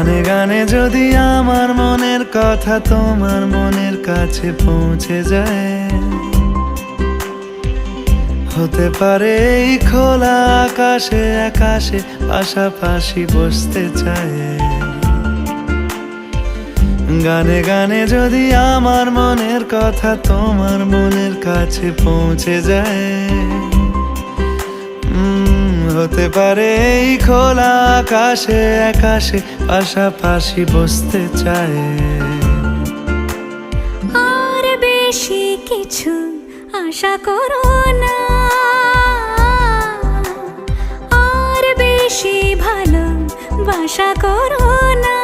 গানে গানে যদি আমার মনের কথা তোমার মনের কাছে পৌঁছে যায়, হতে পারে এই খোলা আকাশে আকাশে পাশাপাশি বসতে চায়। গানে গানে যদি আমার মনের কথা তোমার মনের কাছে পৌঁছে যায়, হতে পারে এই খোলা আকাশে আকাশে পাশাপাশি বসতে চায়। আর বেশি কিছু আশা করো না, আর বেশি ভালোবাসা করো না।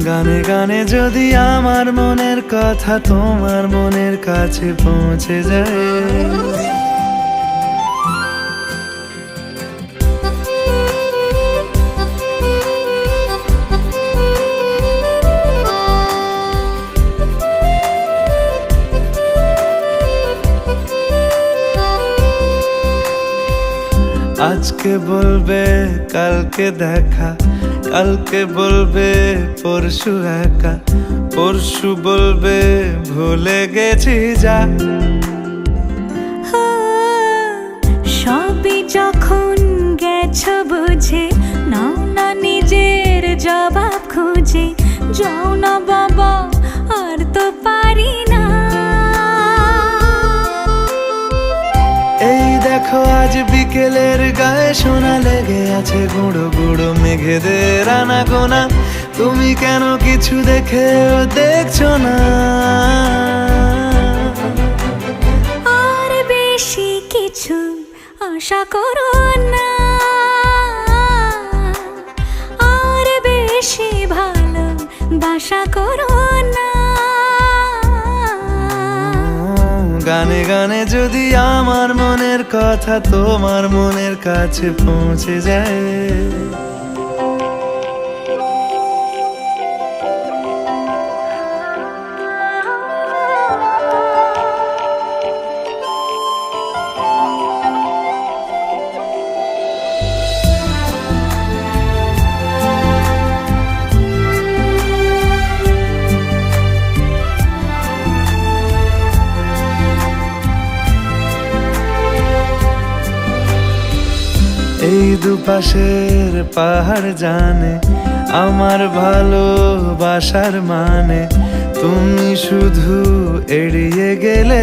গানে গানে যদি আমার মনের কথা তোমার মনের কাছে পৌঁছে যায়, আজকে বলবে কালকে দেখা, কালকে বলবে পরশু একা, পরশু বলবে ভুলে গেছি যা। সবই যখন গেছো বুঝে, নাও না নিজের জবাব খুঁজে। যাও না বাবা, আর তো পারি না। এই দেখো আজ বিকেলের গায়ে সোনা লেগে আছে গুঁড়ো গুঁড়ো মেঘেদের আনাগোনা। তুমি কেন কিছু দেখেও দেখছো না? আর বেশি কিছু আশা করো না, আর বেশি ভালোবাসা করো না। গানে গানে যদি আমার মনের কথা তোমার মনের কাছে পৌঁছে যায়, এই দুপাশের পাহাড় জানে আমার ভালোবাসার মানে। তুমি শুধু এড়িয়ে গেলে